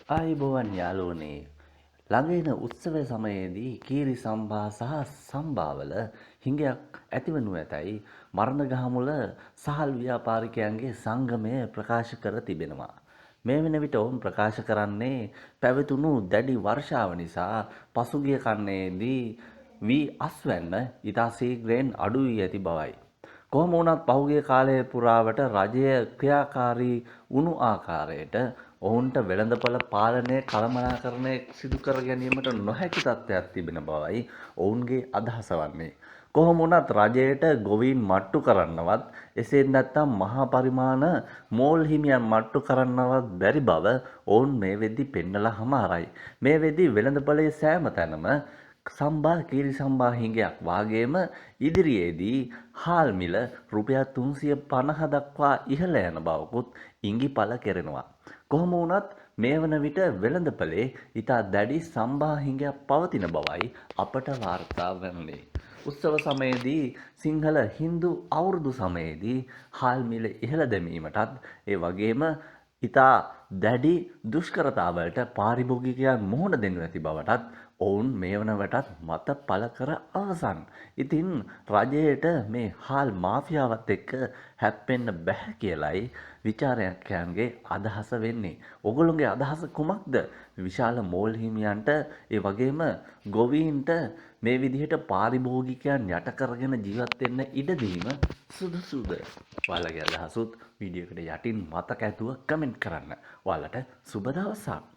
ආයුබෝවන් යාළුවනේ ළඟ එන උත්සව සමයේදී කීරි සම්භා සහ සම්භාවල හිඟයක් ඇතිවනු ඇතැයි මරණගහමුල සහල් ව්‍යාපාරිකයන්ගේ සංගමය ප්‍රකාශ කර තිබෙනවා. මේ වන විට ඔවුන් ප්‍රකාශ කරන්නේ පැවතුණු දැඩි වර්ෂාව නිසා පසුගිය කන්නයේදී වී අස්වැන්න ඉතා සීග්‍රයෙන් අඩු වී ඇති බවයි. කොහොම වුණත් පහුගිය කාලය පුරාවට රජය ක්‍රියාකාරී වුණු ආකාරයට ඔවුන්ට වෙළඳපළ පාලනය කළමනාකරණය සිදු කර ගැනීමට නොහැකි තත්ත්වයක් තිබෙන බවයි ඔවුන්ගේ අදහස වන්නේ. කොහොම වුණත් රජයට ගොවීන් මට්ටු කරන්නවත් එසේත් නැත්නම් මහා පරිමාණ මෝල් හිමියන් මට්ටු කරන්නවත් බැරි බව ඔවුන් මේ වෙද්දි පෙන්නලා හමාරයි. මේ වෙද්දි වෙළඳපළේ සෑම තැනම සම්බා කීරි සම්බා හිඟයක් වාගේම ඉදිරියේදී හාල් මිල රුපියල් 350 දක්වා ඉහළ යන බවකුත් ඉඟිපළ කෙරෙනවා. කොහොම වුණත් මේ වන විට වෙළඳපළේ ඉතා දැඩි සම්බා හිඟයක් පවතින බවයි අපට වාර්තා වන්නේ. උත්සව සමයේදී සිංහල හින්දු අවුරුදු සමයේදී හාල් මිල ඉහළ දැමීමටත් ඒ වගේම ඉතා දැඩි දුෂ්කරතාවලට පාරිභෝගිකයන් මුහුණ දෙනු ඇති බවටත් ඔවුන් මේ වන වටත් මත පළ කර අවසන්. ඉතින් රජයට මේ හාල් මාෆියාවත් එක්ක හැප්පෙන්න බැහැ කියලයි විචාරකයන්ගේ අදහස වෙන්නේ. ඔගොල්ලොන්ගේ අදහස කුමක්ද? විශාල මෝල් හිමියන්ට ඒ වගේම ගොවීන්ට මේ විදිහට පාරිභෝගිකයන් යට කරගෙන ජීවත් වෙන්න ඉඩ දීම සුදුසුද? ඔයාලගේ අදහසුත් වීඩියෝ එකට යටින් මතක ඇතුව කමෙන්ට් කරන්න. ඔයාලට සුබ දවසක්.